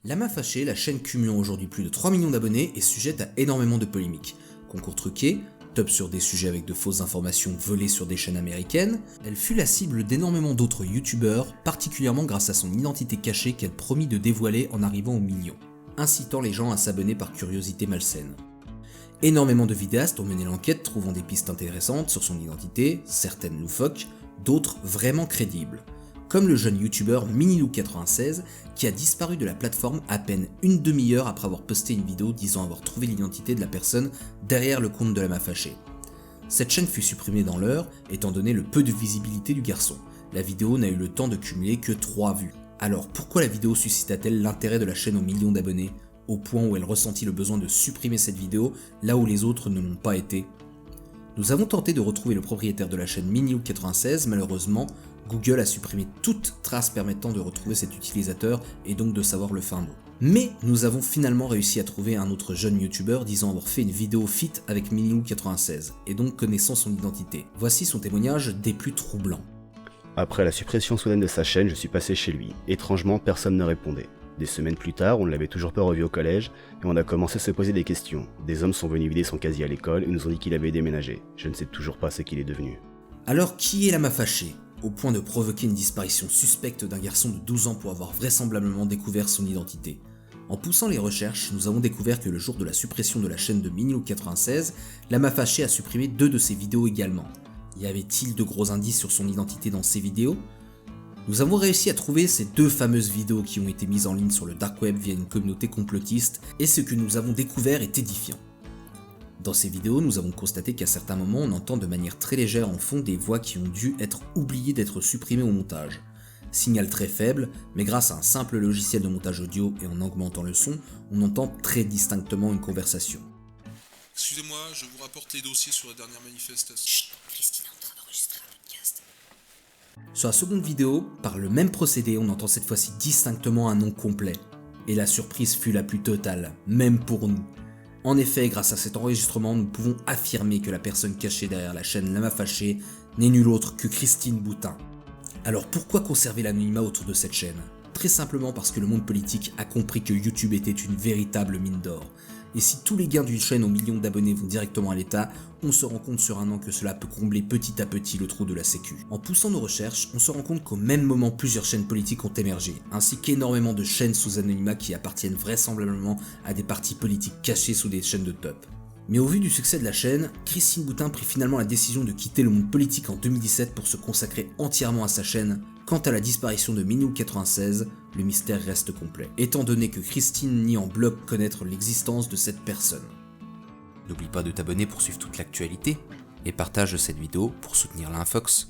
Lama Fâché, la chaîne cumulant aujourd'hui plus de 3 millions d'abonnés, est sujette à énormément de polémiques. Concours truqués, top sur des sujets avec de fausses informations volées sur des chaînes américaines, elle fut la cible d'énormément d'autres youtubeurs, particulièrement grâce à son identité cachée qu'elle promit de dévoiler en arrivant aux millions, incitant les gens à s'abonner par curiosité malsaine. Énormément de vidéastes ont mené l'enquête trouvant des pistes intéressantes sur son identité, certaines loufoques, d'autres vraiment crédibles. Comme le jeune youtubeur Minilou96 qui a disparu de la plateforme à peine une demi-heure après avoir posté une vidéo disant avoir trouvé l'identité de la personne derrière le compte de Lama Fâché. Cette chaîne fut supprimée dans l'heure étant donné le peu de visibilité du garçon. La vidéo n'a eu le temps de cumuler que 3 vues. Alors pourquoi la vidéo suscita-t-elle l'intérêt de la chaîne aux millions d'abonnés, au point où elle ressentit le besoin de supprimer cette vidéo là où les autres ne l'ont pas été? Nous avons tenté de retrouver le propriétaire de la chaîne Minilou96, malheureusement, Google a supprimé toute trace permettant de retrouver cet utilisateur et donc de savoir le fin mot. Mais nous avons finalement réussi à trouver un autre jeune youtubeur disant avoir fait une vidéo fit avec Minilou96 et donc connaissant son identité. Voici son témoignage des plus troublants. Après la suppression soudaine de sa chaîne, je suis passé chez lui. Étrangement, personne ne répondait. Des semaines plus tard, on ne l'avait toujours pas revu au collège, et on a commencé à se poser des questions. Des hommes sont venus vider son casier à l'école et nous ont dit qu'il avait déménagé. Je ne sais toujours pas ce qu'il est devenu. Alors qui est Lama Fâché, au point de provoquer une disparition suspecte d'un garçon de 12 ans pour avoir vraisemblablement découvert son identité? En poussant les recherches, nous avons découvert que le jour de la suppression de la chaîne de Minilou96, Lama Fâché a supprimé 2 de ses vidéos également. Y avait-il de gros indices sur son identité dans ces vidéos? Nous avons réussi à trouver ces 2 fameuses vidéos qui ont été mises en ligne sur le dark web via une communauté complotiste, et ce que nous avons découvert est édifiant. Dans ces vidéos, nous avons constaté qu'à certains moments, on entend de manière très légère en fond des voix qui ont dû être oubliées d'être supprimées au montage. Signal très faible, mais grâce à un simple logiciel de montage audio et en augmentant le son, on entend très distinctement une conversation. Excusez-moi, je vous rapporte les dossiers sur la dernière manifestation. Chut, Christine est en train d'enregistrer un podcast. Sur la seconde vidéo, par le même procédé, on entend cette fois-ci distinctement un nom complet. Et la surprise fut la plus totale, même pour nous. En effet, grâce à cet enregistrement, nous pouvons affirmer que la personne cachée derrière la chaîne Lama Fâché n'est nulle autre que Christine Boutin. Alors pourquoi conserver l'anonymat autour de cette chaîne? Très simplement parce que le monde politique a compris que YouTube était une véritable mine d'or. Et si tous les gains d'une chaîne aux millions d'abonnés vont directement à l'État, on se rend compte sur un an que cela peut combler petit à petit le trou de la sécu. En poussant nos recherches, on se rend compte qu'au même moment plusieurs chaînes politiques ont émergé, ainsi qu'énormément de chaînes sous anonymat qui appartiennent vraisemblablement à des partis politiques cachés sous des chaînes de top. Mais au vu du succès de la chaîne, Christine Boutin prit finalement la décision de quitter le monde politique en 2017 pour se consacrer entièrement à sa chaîne. Quant à la disparition de Minilou96, le mystère reste complet, étant donné que Christine nie en bloc connaître l'existence de cette personne. N'oublie pas de t'abonner pour suivre toute l'actualité et partage cette vidéo pour soutenir l'Infox.